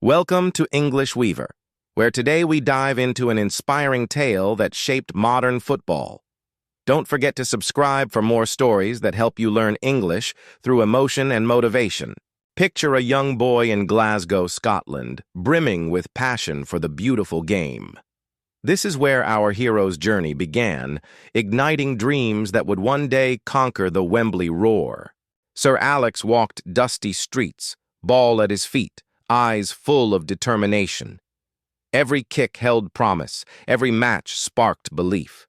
Welcome to English Weaver, where today we dive into an inspiring tale that shaped modern football. Don't forget to subscribe for more stories that help you learn English through emotion and motivation. Picture a young boy in Glasgow, Scotland, brimming with passion for the beautiful game. This is where our hero's journey began, igniting dreams that would one day conquer the Wembley roar. Sir Alex walked dusty streets, ball at his feet, eyes full of determination. Every kick held promise, every match sparked belief.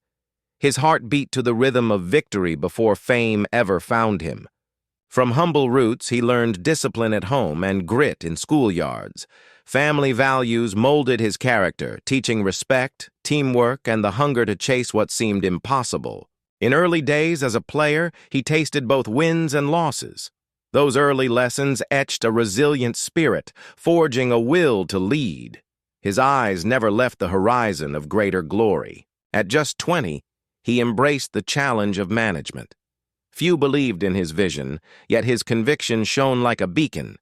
His heart beat to the rhythm of victory before fame ever found him. From humble roots, he learned discipline at home and grit in schoolyards. Family values molded his character, teaching respect, teamwork, and the hunger to chase what seemed impossible. In early days as a player, he tasted both wins and losses. Those early lessons etched a resilient spirit, forging a will to lead. His eyes never left the horizon of greater glory. At just 20, he embraced the challenge of management. Few believed in his vision, yet his conviction shone like a beacon.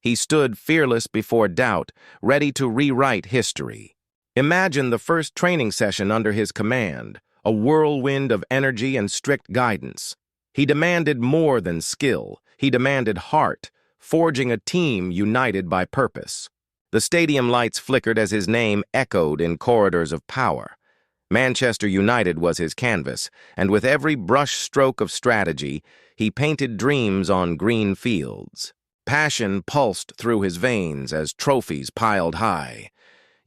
He stood fearless before doubt, ready to rewrite history. Imagine the first training session under his command, a whirlwind of energy and strict guidance. He demanded more than skill. He demanded heart, forging a team united by purpose. The stadium lights flickered as his name echoed in corridors of power. Manchester United was his canvas, and with every brush stroke of strategy, he painted dreams on green fields. Passion pulsed through his veins as trophies piled high.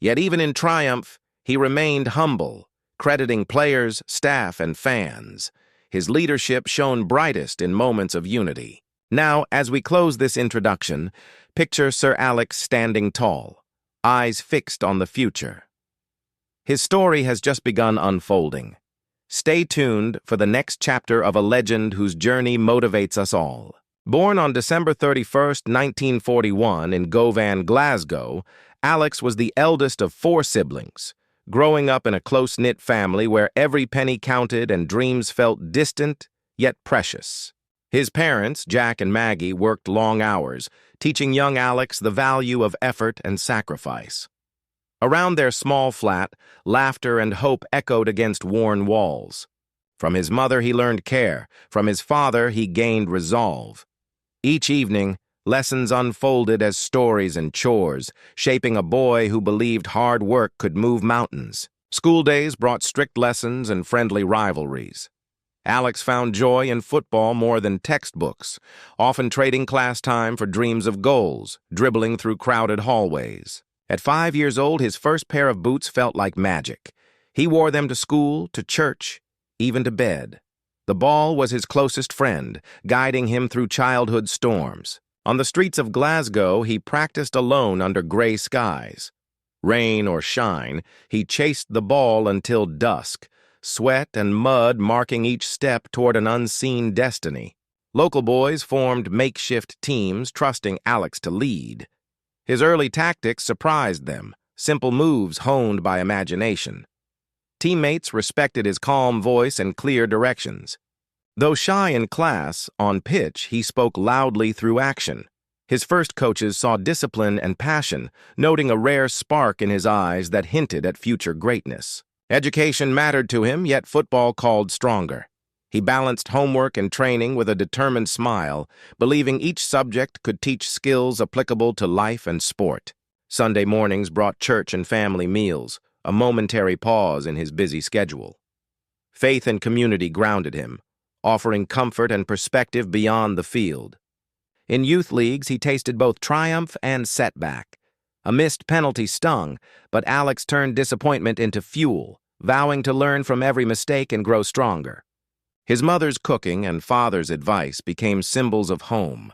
Yet even in triumph, he remained humble, crediting players, staff, and fans. His leadership shone brightest in moments of unity. Now, as we close this introduction, picture Sir Alex standing tall, eyes fixed on the future. His story has just begun unfolding. Stay tuned for the next chapter of a legend whose journey motivates us all. Born on December 31st, 1941 in Govan, Glasgow, Alex was the eldest of 4 siblings, growing up in a close-knit family where every penny counted and dreams felt distant yet precious. His parents, Jack and Maggie, worked long hours, teaching young Alex the value of effort and sacrifice. Around their small flat, laughter and hope echoed against worn walls. From his mother he learned care, from his father he gained resolve. Each evening, lessons unfolded as stories and chores, shaping a boy who believed hard work could move mountains. School days brought strict lessons and friendly rivalries. Alex found joy in football more than textbooks, often trading class time for dreams of goals, dribbling through crowded hallways. At 5 years old, his first pair of boots felt like magic. He wore them to school, to church, even to bed. The ball was his closest friend, guiding him through childhood storms. On the streets of Glasgow, he practiced alone under gray skies. Rain or shine, he chased the ball until dusk, sweat and mud marking each step toward an unseen destiny. Local boys formed makeshift teams, trusting Alex to lead. His early tactics surprised them, simple moves honed by imagination. Teammates respected his calm voice and clear directions. Though shy in class, on pitch he spoke loudly through action. His first coaches saw discipline and passion, noting a rare spark in his eyes that hinted at future greatness. Education mattered to him, yet football called stronger. He balanced homework and training with a determined smile, believing each subject could teach skills applicable to life and sport. Sunday mornings brought church and family meals, a momentary pause in his busy schedule. Faith and community grounded him, offering comfort and perspective beyond the field. In youth leagues, he tasted both triumph and setback. A missed penalty stung, but Alex turned disappointment into fuel, vowing to learn from every mistake and grow stronger. His mother's cooking and father's advice became symbols of home.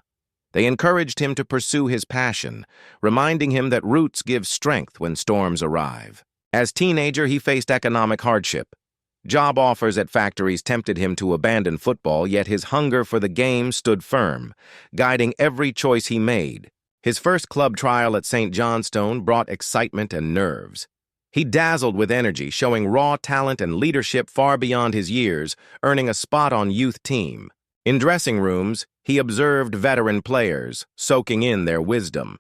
They encouraged him to pursue his passion, reminding him that roots give strength when storms arrive. As teenager, he faced economic hardship. Job offers at factories tempted him to abandon football, yet his hunger for the game stood firm, guiding every choice he made. His first club trial at St. Johnstone brought excitement and nerves. He dazzled with energy, showing raw talent and leadership far beyond his years, earning a spot on youth team. In dressing rooms, he observed veteran players, soaking in their wisdom.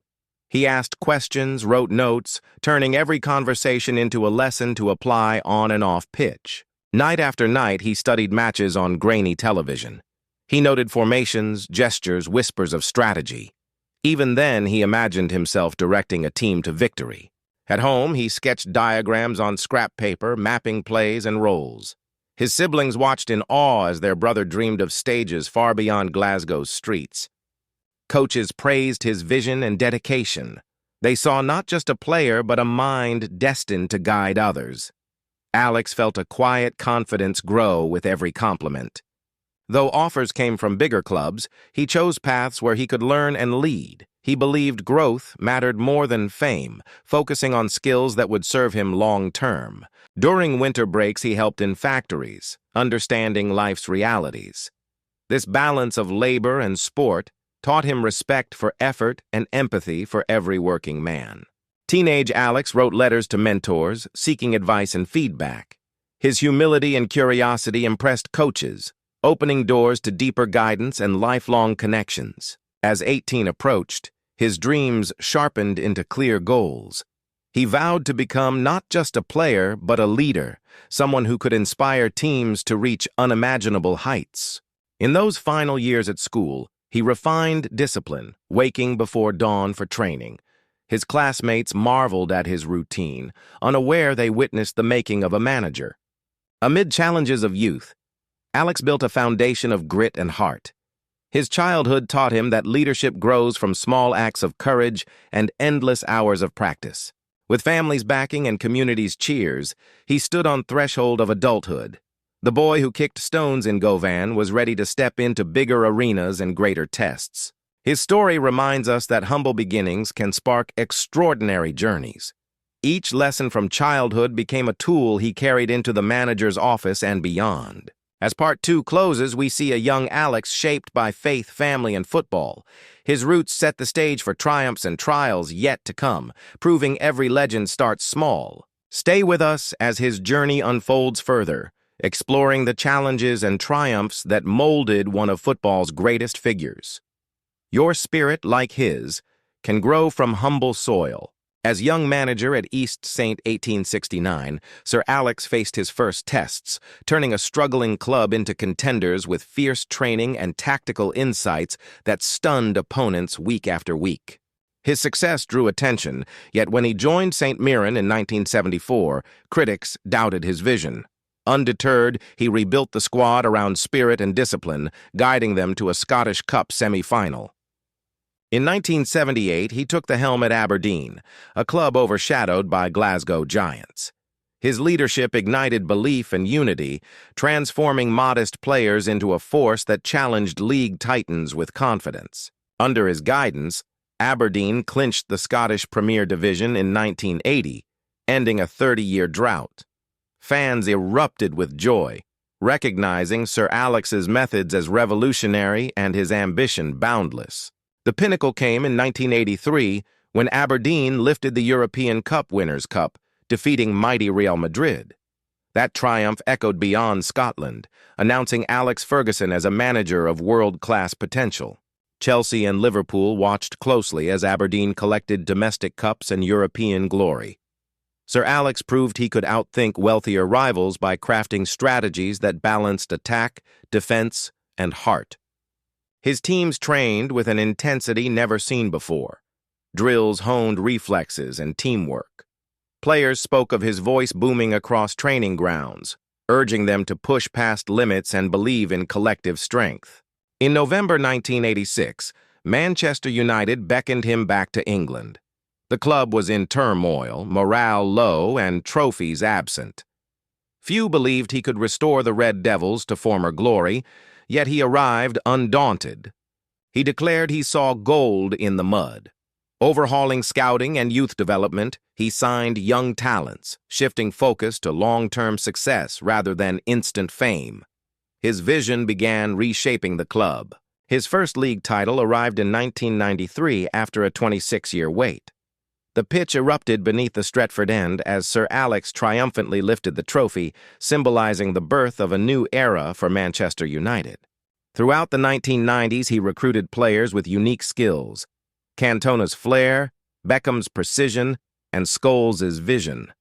He asked questions, wrote notes, turning every conversation into a lesson to apply on and off pitch. Night after night, he studied matches on grainy television. He noted formations, gestures, whispers of strategy. Even then, he imagined himself directing a team to victory. At home, he sketched diagrams on scrap paper, mapping plays and roles. His siblings watched in awe as their brother dreamed of stages far beyond Glasgow's streets. Coaches praised his vision and dedication. They saw not just a player, but a mind destined to guide others. Alex felt a quiet confidence grow with every compliment. Though offers came from bigger clubs, he chose paths where he could learn and lead. He believed growth mattered more than fame, focusing on skills that would serve him long-term. During winter breaks, he helped in factories, understanding life's realities. This balance of labor and sport taught him respect for effort and empathy for every working man. Teenage Alex wrote letters to mentors, seeking advice and feedback. His humility and curiosity impressed coaches, opening doors to deeper guidance and lifelong connections. As 18 approached, his dreams sharpened into clear goals. He vowed to become not just a player, but a leader, someone who could inspire teams to reach unimaginable heights. In those final years at school, he refined discipline, waking before dawn for training. His classmates marveled at his routine, unaware they witnessed the making of a manager. Amid challenges of youth, Alex built a foundation of grit and heart. His childhood taught him that leadership grows from small acts of courage and endless hours of practice. With family's backing and community's cheers, he stood on threshold of adulthood. The boy who kicked stones in Govan was ready to step into bigger arenas and greater tests. His story reminds us that humble beginnings can spark extraordinary journeys. Each lesson from childhood became a tool he carried into the manager's office and beyond. As Part 2 closes, we see a young Alex shaped by faith, family, and football. His roots set the stage for triumphs and trials yet to come, proving every legend starts small. Stay with us as his journey unfolds further, exploring the challenges and triumphs that molded one of football's greatest figures. Your spirit, like his, can grow from humble soil. As young manager at East Saint 1869, Sir Alex faced his first tests, turning a struggling club into contenders with fierce training and tactical insights that stunned opponents week after week. His success drew attention, yet when he joined St. Mirren in 1974, critics doubted his vision. Undeterred, he rebuilt the squad around spirit and discipline, guiding them to a Scottish Cup semi-final. In 1978, he took the helm at Aberdeen, a club overshadowed by Glasgow giants. His leadership ignited belief and unity, transforming modest players into a force that challenged league titans with confidence. Under his guidance, Aberdeen clinched the Scottish Premier Division in 1980, ending a 30-year drought. Fans erupted with joy, recognizing Sir Alex's methods as revolutionary and his ambition boundless. The pinnacle came in 1983 when Aberdeen lifted the European Cup Winners' Cup, defeating mighty Real Madrid. That triumph echoed beyond Scotland, announcing Alex Ferguson as a manager of world-class potential. Chelsea and Liverpool watched closely as Aberdeen collected domestic cups and European glory. Sir Alex proved he could outthink wealthier rivals by crafting strategies that balanced attack, defense, and heart. His teams trained with an intensity never seen before. Drills honed reflexes and teamwork. Players spoke of his voice booming across training grounds, urging them to push past limits and believe in collective strength. In November 1986, Manchester United beckoned him back to England. The club was in turmoil, morale low, and trophies absent. Few believed he could restore the Red Devils to former glory, yet he arrived undaunted. He declared he saw gold in the mud. Overhauling scouting and youth development, he signed young talents, shifting focus to long-term success rather than instant fame. His vision began reshaping the club. His first league title arrived in 1993 after a 26-year wait. The pitch erupted beneath the Stretford End as Sir Alex triumphantly lifted the trophy, symbolizing the birth of a new era for Manchester United. Throughout the 1990s, he recruited players with unique skills. Cantona's flair, Beckham's precision, and Scholes' vision.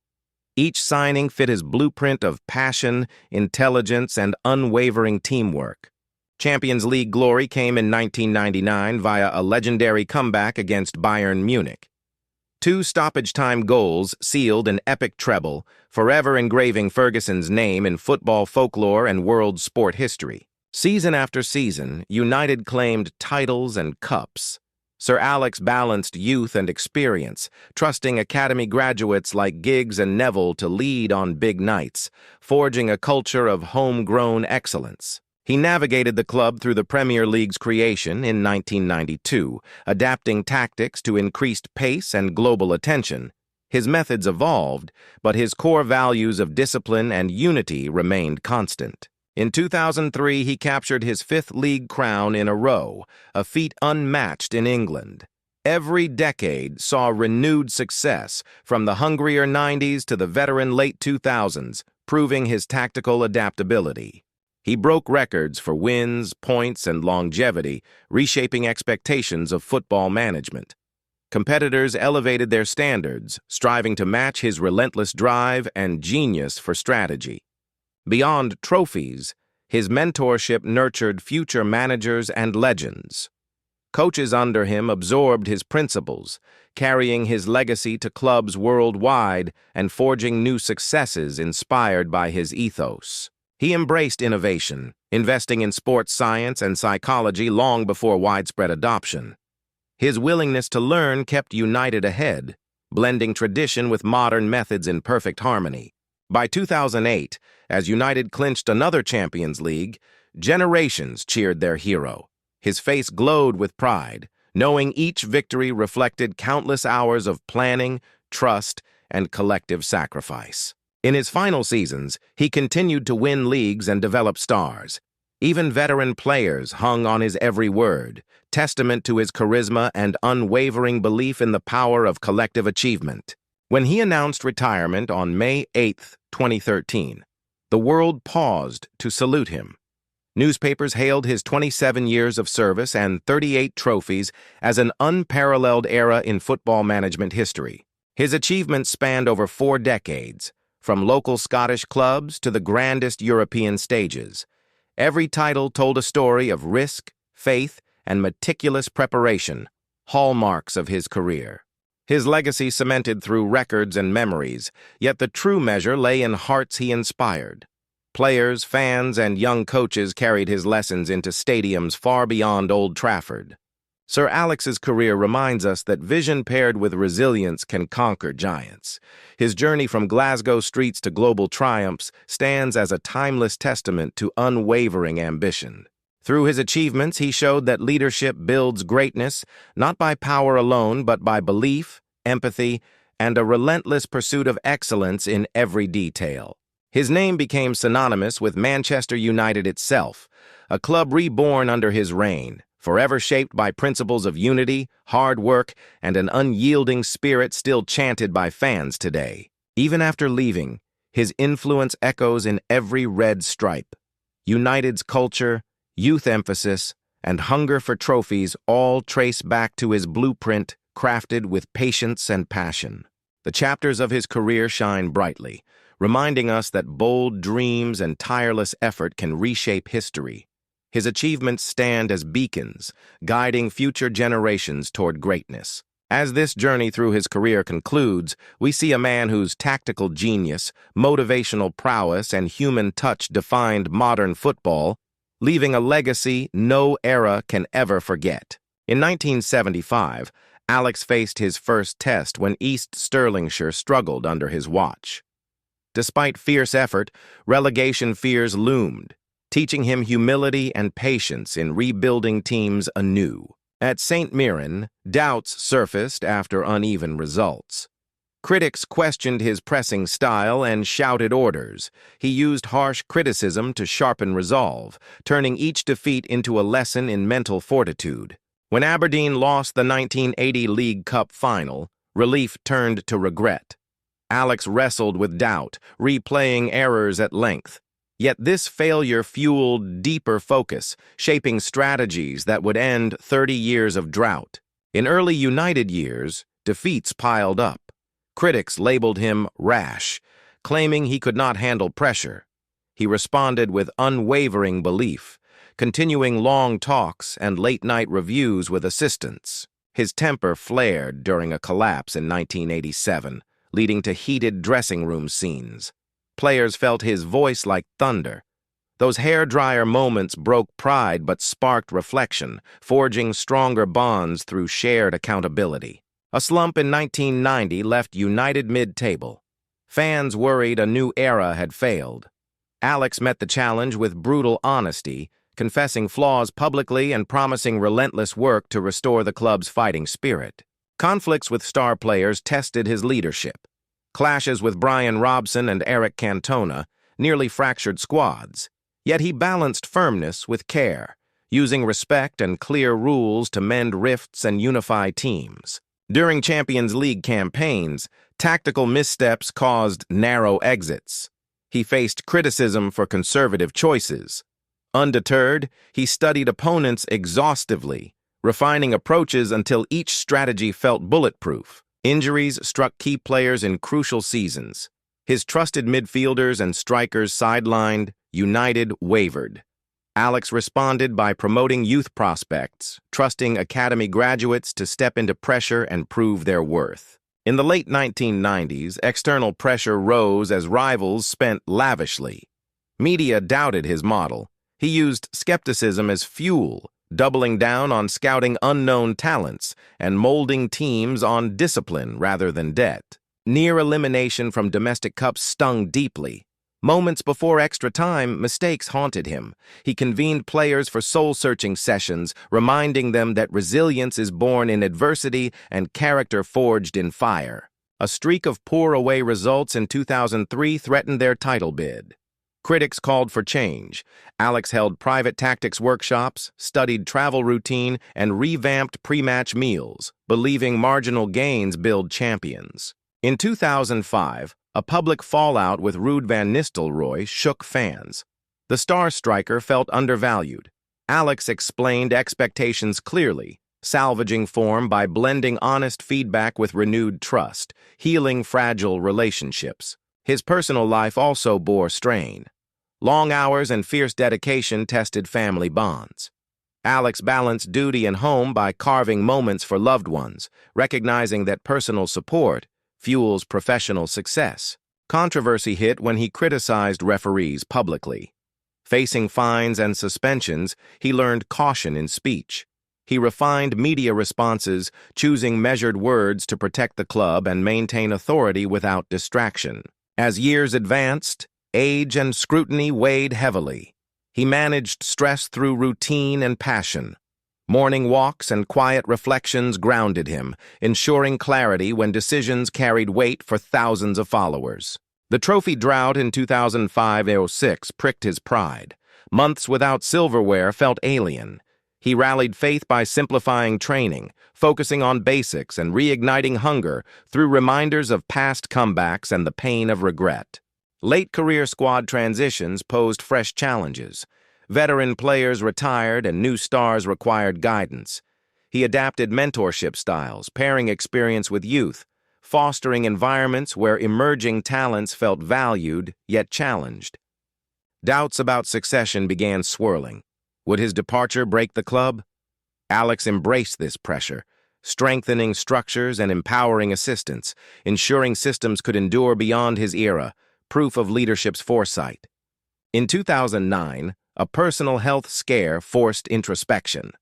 Each signing fit his blueprint of passion, intelligence, and unwavering teamwork. Champions League glory came in 1999 via a legendary comeback against Bayern Munich. 2 stoppage-time goals sealed an epic treble, forever engraving Ferguson's name in football folklore and world sport history. Season after season, United claimed titles and cups. Sir Alex balanced youth and experience, trusting academy graduates like Giggs and Neville to lead on big nights, forging a culture of homegrown excellence. He navigated the club through the Premier League's creation in 1992, adapting tactics to increased pace and global attention. His methods evolved, but his core values of discipline and unity remained constant. In 2003, he captured his 5th league crown in a row, a feat unmatched in England. Every decade saw renewed success, from the hungrier 90s to the veteran late 2000s, proving his tactical adaptability. He broke records for wins, points, and longevity, reshaping expectations of football management. Competitors elevated their standards, striving to match his relentless drive and genius for strategy. Beyond trophies, his mentorship nurtured future managers and legends. Coaches under him absorbed his principles, carrying his legacy to clubs worldwide and forging new successes inspired by his ethos. He embraced innovation, investing in sports science and psychology long before widespread adoption. His willingness to learn kept United ahead, blending tradition with modern methods in perfect harmony. By 2008, as United clinched another Champions League, generations cheered their hero. His face glowed with pride, knowing each victory reflected countless hours of planning, trust, and collective sacrifice. In his final seasons, he continued to win leagues and develop stars. Even veteran players hung on his every word, testament to his charisma and unwavering belief in the power of collective achievement. When he announced retirement on May 8, 2013, the world paused to salute him. Newspapers hailed his 27 years of service and 38 trophies as an unparalleled era in football management history. His achievements spanned over 4 decades, from local Scottish clubs to the grandest European stages. Every title told a story of risk, faith, and meticulous preparation, hallmarks of his career. His legacy cemented through records and memories, yet the true measure lay in hearts he inspired. Players, fans, and young coaches carried his lessons into stadiums far beyond Old Trafford. Sir Alex's career reminds us that vision paired with resilience can conquer giants. His journey from Glasgow streets to global triumphs stands as a timeless testament to unwavering ambition. Through his achievements, he showed that leadership builds greatness, not by power alone, but by belief, empathy, and a relentless pursuit of excellence in every detail. His name became synonymous with Manchester United itself, a club reborn under his reign, forever shaped by principles of unity, hard work, and an unyielding spirit still chanted by fans today. Even after leaving, his influence echoes in every red stripe. United's culture, youth emphasis, and hunger for trophies all trace back to his blueprint, crafted with patience and passion. The chapters of his career shine brightly, reminding us that bold dreams and tireless effort can reshape history. His achievements stand as beacons, guiding future generations toward greatness. As this journey through his career concludes, we see a man whose tactical genius, motivational prowess, and human touch defined modern football, leaving a legacy no era can ever forget. In 1975, Alex faced his first test when East Stirlingshire struggled under his watch. Despite fierce effort, relegation fears loomed, teaching him humility and patience in rebuilding teams anew. At St. Mirren, doubts surfaced after uneven results. Critics questioned his pressing style and shouted orders. He used harsh criticism to sharpen resolve, turning each defeat into a lesson in mental fortitude. When Aberdeen lost the 1980 League Cup final, relief turned to regret. Alex wrestled with doubt, replaying errors at length. Yet this failure fueled deeper focus, shaping strategies that would end 30 years of drought. In early United years, Defeats piled up. Critics labeled him rash, claiming he could not handle pressure. He responded with unwavering belief, continuing long talks and late-night reviews with assistants. His temper flared during a collapse in 1987, leading to heated dressing room scenes. Players felt his voice like thunder. Those hairdryer moments broke pride but sparked reflection, forging stronger bonds through shared accountability. A slump in 1990 left United mid-table. Fans worried a new era had failed. Alex met the challenge with brutal honesty, confessing flaws publicly and promising relentless work to restore the club's fighting spirit. Conflicts with star players tested his leadership. Clashes with Brian Robson and Eric Cantona nearly fractured squads, yet he balanced firmness with care, using respect and clear rules to mend rifts and unify teams. During Champions League campaigns, tactical missteps caused narrow exits. He faced criticism for conservative choices. Undeterred, he studied opponents exhaustively, refining approaches until each strategy felt bulletproof. Injuries struck key players in crucial seasons. His trusted midfielders and strikers sidelined, United wavered. Alex responded by promoting youth prospects, trusting academy graduates to step into pressure and prove their worth. In the late 1990s, external pressure rose as rivals spent lavishly. Media doubted his model. He used skepticism as fuel, doubling down on scouting unknown talents and molding teams on discipline rather than debt. Near elimination from domestic cups stung deeply. Moments before extra time, mistakes haunted him. He convened players for soul-searching sessions, reminding them that resilience is born in adversity and character forged in fire. A streak of poor away results in 2003 threatened their title bid. Critics called for change. Alex held private tactics workshops, studied travel routine, and revamped pre-match meals, believing marginal gains build champions. In 2005, a public fallout with Ruud van Nistelrooy shook fans. The star striker felt undervalued. Alex explained expectations clearly, salvaging form by blending honest feedback with renewed trust, healing fragile relationships. His personal life also bore strain. Long hours and fierce dedication tested family bonds. Alex balanced duty and home by carving moments for loved ones, recognizing that personal support fuels professional success. Controversy hit when he criticized referees publicly. Facing fines and suspensions, he learned caution in speech. He refined media responses, choosing measured words to protect the club and maintain authority without distraction. As years advanced, age and scrutiny weighed heavily. He managed stress through routine and passion. Morning walks and quiet reflections grounded him, ensuring clarity when decisions carried weight for thousands of followers. The trophy drought in 2005-06 pricked his pride. Months without silverware felt alien. He rallied faith by simplifying training, focusing on basics and reigniting hunger through reminders of past comebacks and the pain of regret. Late career squad transitions posed fresh challenges. Veteran players retired and new stars required guidance. He adapted mentorship styles, pairing experience with youth, fostering environments where emerging talents felt valued yet challenged. Doubts about succession began swirling. Would his departure break the club? Alex embraced this pressure, strengthening structures and empowering assistants, ensuring systems could endure beyond his era, proof of leadership's foresight. In 2009, a personal health scare forced introspection.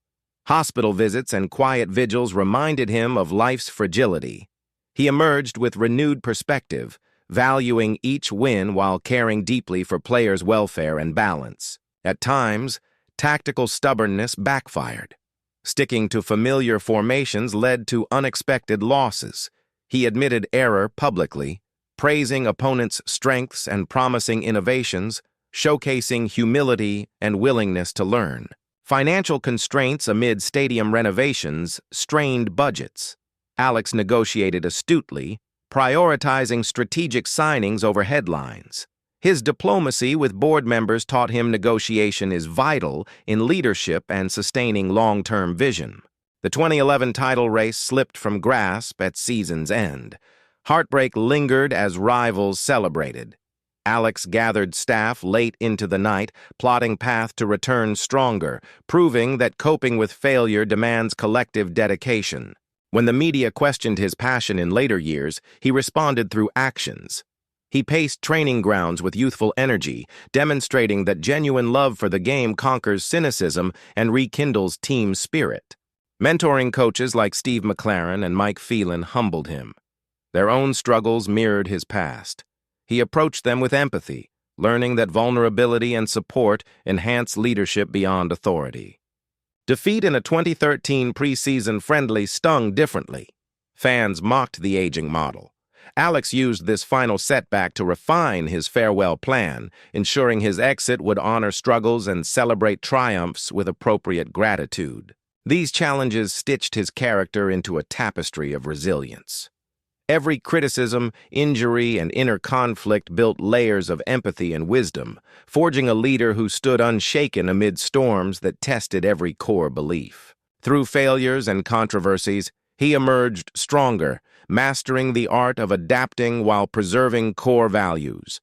Hospital visits and quiet vigils reminded him of life's fragility. He emerged with renewed perspective, valuing each win while caring deeply for players' welfare and balance. At times, tactical stubbornness backfired. Sticking to familiar formations led to unexpected losses. He admitted error publicly, praising opponents' strengths and promising innovations, showcasing humility and willingness to learn. Financial constraints amid stadium renovations strained budgets. Alex negotiated astutely, prioritizing strategic signings over headlines. His diplomacy with board members taught him negotiation is vital in leadership and sustaining long-term vision. The 2011 title race slipped from grasp at season's end. Heartbreak lingered as rivals celebrated. Alex gathered staff late into the night, plotting path to return stronger, proving that coping with failure demands collective dedication. When the media questioned his passion in later years, he responded through actions. He paced training grounds with youthful energy, demonstrating that genuine love for the game conquers cynicism and rekindles team spirit. Mentoring coaches like Steve McLaren and Mike Phelan humbled him. Their own struggles mirrored his past. He approached them with empathy, learning that vulnerability and support enhance leadership beyond authority. Defeat in a 2013 preseason friendly stung differently. Fans mocked the aging model. Alex used this final setback to refine his farewell plan, ensuring his exit would honor struggles and celebrate triumphs with appropriate gratitude. These challenges stitched his character into a tapestry of resilience. Every criticism, injury, and inner conflict built layers of empathy and wisdom, forging a leader who stood unshaken amid storms that tested every core belief. Through failures and controversies, he emerged stronger, mastering the art of adapting while preserving core values.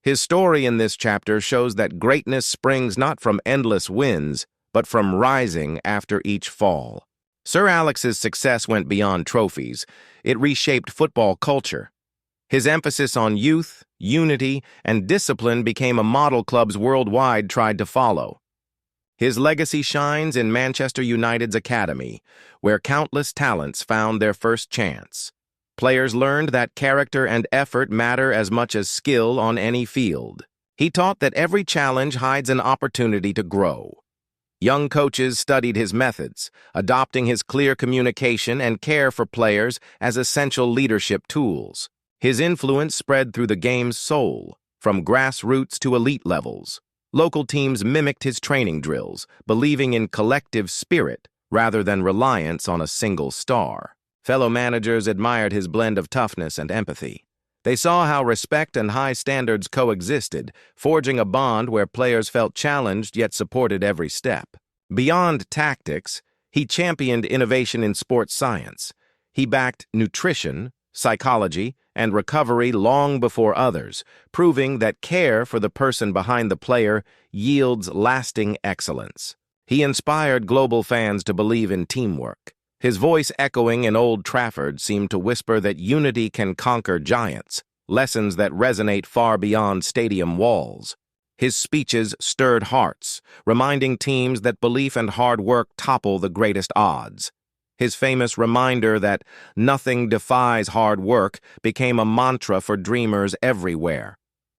His story in this chapter shows that greatness springs not from endless wins, but from rising after each fall. Sir Alex's success went beyond trophies. It reshaped football culture. His emphasis on youth, unity, and discipline became a model clubs worldwide tried to follow. His legacy shines in Manchester United's academy, where countless talents found their first chance. Players learned that character and effort matter as much as skill on any field. He taught that every challenge hides an opportunity to grow. Young coaches studied his methods, adopting his clear communication and care for players as essential leadership tools. His influence spread through the game's soul, from grassroots to elite levels. Local teams mimicked his training drills, believing in collective spirit rather than reliance on a single star. Fellow managers admired his blend of toughness and empathy. They saw how respect and high standards coexisted, forging a bond where players felt challenged yet supported every step. Beyond tactics, he championed innovation in sports science. He backed nutrition, psychology, and recovery long before others, proving that care for the person behind the player yields lasting excellence. He inspired global fans to believe in teamwork. His voice echoing in Old Trafford seemed to whisper that unity can conquer giants, lessons that resonate far beyond stadium walls. His speeches stirred hearts, reminding teams that belief and hard work topple the greatest odds. His famous reminder that nothing defies hard work became a mantra for dreamers everywhere.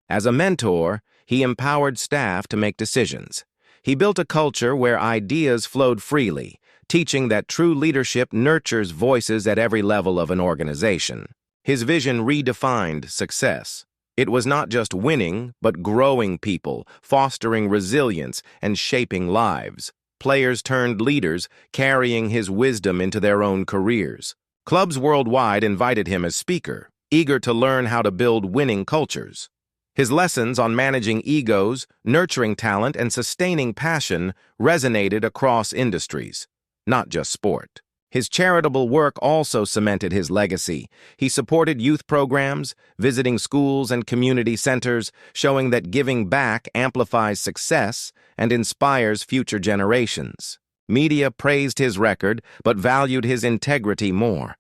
As a mentor, he empowered staff to make decisions. He built a culture where ideas flowed freely, teaching that true leadership nurtures voices at every level of an organization. His vision redefined success. It was not just winning, but growing people, fostering resilience, and shaping lives. Players turned leaders, carrying his wisdom into their own careers. Clubs worldwide invited him as speaker, eager to learn how to build winning cultures. His lessons on managing egos, nurturing talent, and sustaining passion resonated across industries, not just sport. His charitable work also cemented his legacy. He supported youth programs, visiting schools and community centers, showing that giving back amplifies success and inspires future generations. Media praised his record, but valued his integrity more.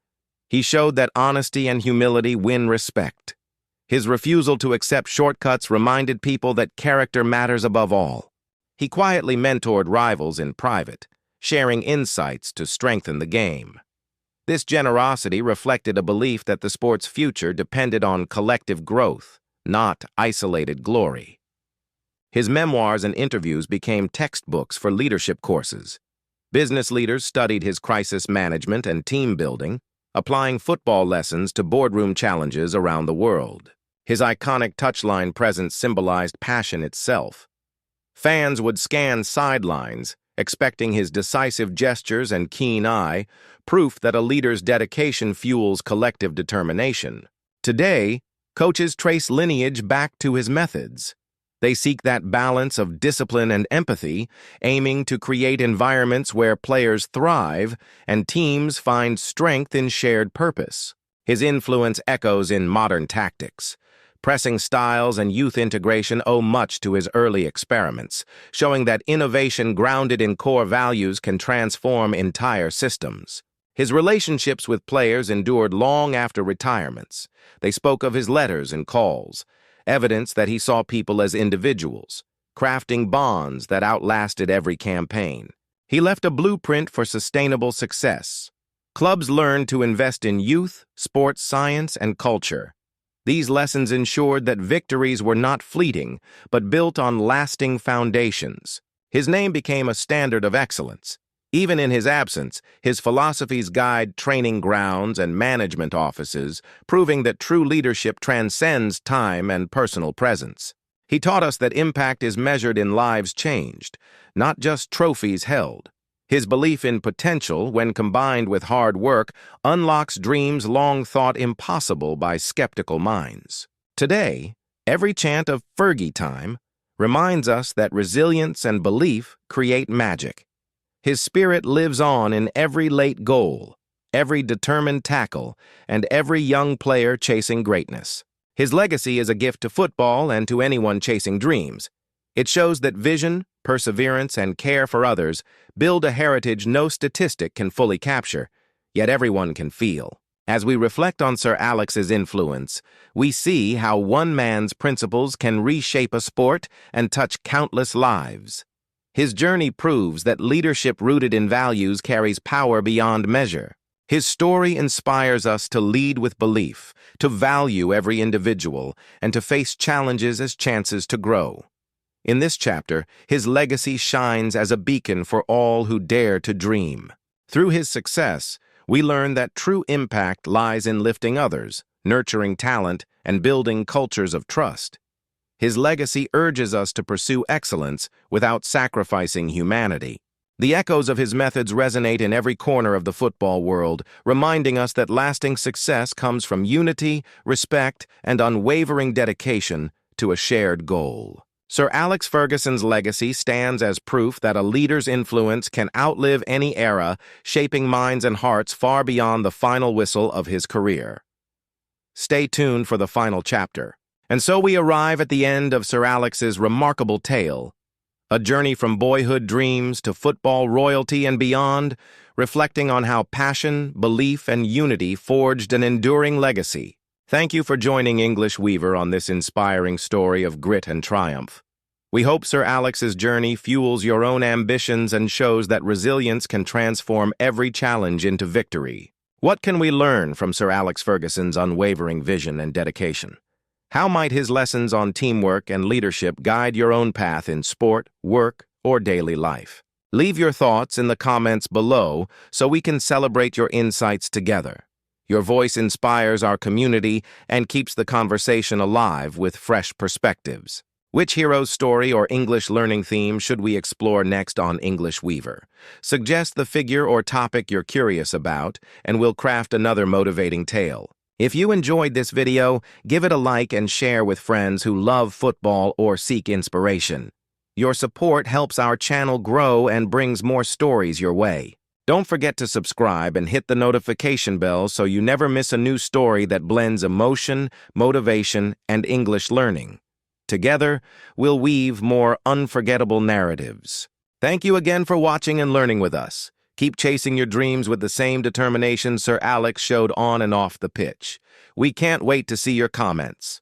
He showed that honesty and humility win respect. His refusal to accept shortcuts reminded people that character matters above all. He quietly mentored rivals in private, sharing insights to strengthen the game. This generosity reflected a belief that the sport's future depended on collective growth, not isolated glory. His memoirs and interviews became textbooks for leadership courses. Business leaders studied his crisis management and team building, applying football lessons to boardroom challenges around the world. His iconic touchline presence symbolized passion itself. Fans would scan sidelines, expecting his decisive gestures and keen eye, proof that a leader's dedication fuels collective determination. Today, coaches trace lineage back to his methods. They seek that balance of discipline and empathy, aiming to create environments where players thrive and teams find strength in shared purpose. His influence echoes in modern tactics. Pressing styles and youth integration owe much to his early experiments, showing that innovation grounded in core values can transform entire systems. His relationships with players endured long after retirements. They spoke of his letters and calls, evidence that he saw people as individuals, crafting bonds that outlasted every campaign. He left a blueprint for sustainable success. Clubs learned to invest in youth, sports science, and culture. These lessons ensured that victories were not fleeting, but built on lasting foundations. His name became a standard of excellence. Even in his absence, his philosophies guide training grounds and management offices, proving that true leadership transcends time and personal presence. He taught us that impact is measured in lives changed, not just trophies held. His belief in potential, when combined with hard work, unlocks dreams long thought impossible by skeptical minds. Today, every chant of Fergie time reminds us that resilience and belief create magic. His spirit lives on in every late goal, every determined tackle, and every young player chasing greatness. His legacy is a gift to football and to anyone chasing dreams. It shows that vision, perseverance, and care for others build a heritage no statistic can fully capture, yet everyone can feel. As we reflect on Sir Alex's influence, we see how one man's principles can reshape a sport and touch countless lives. His journey proves that leadership rooted in values carries power beyond measure. His story inspires us to lead with belief, to value every individual, and to face challenges as chances to grow. In this chapter, his legacy shines as a beacon for all who dare to dream. Through his success, we learn that true impact lies in lifting others, nurturing talent, and building cultures of trust. His legacy urges us to pursue excellence without sacrificing humanity. The echoes of his methods resonate in every corner of the football world, reminding us that lasting success comes from unity, respect, and unwavering dedication to a shared goal. Sir Alex Ferguson's legacy stands as proof that a leader's influence can outlive any era, shaping minds and hearts far beyond the final whistle of his career. Stay tuned for the final chapter. And so we arrive at the end of Sir Alex's remarkable tale, a journey from boyhood dreams to football royalty and beyond, reflecting on how passion, belief, and unity forged an enduring legacy. Thank you for joining English Weaver on this inspiring story of grit and triumph. We hope Sir Alex's journey fuels your own ambitions and shows that resilience can transform every challenge into victory. What can we learn from Sir Alex Ferguson's unwavering vision and dedication? How might his lessons on teamwork and leadership guide your own path in sport, work, or daily life? Leave your thoughts in the comments below so we can celebrate your insights together. Your voice inspires our community and keeps the conversation alive with fresh perspectives. Which hero's story or English learning theme should we explore next on English Weaver? Suggest the figure or topic you're curious about, and we'll craft another motivating tale. If you enjoyed this video, give it a like and share with friends who love football or seek inspiration. Your support helps our channel grow and brings more stories your way. Don't forget to subscribe and hit the notification bell so you never miss a new story that blends emotion, motivation, and English learning. Together, we'll weave more unforgettable narratives. Thank you again for watching and learning with us. Keep chasing your dreams with the same determination Sir Alex showed on and off the pitch. We can't wait to see your comments.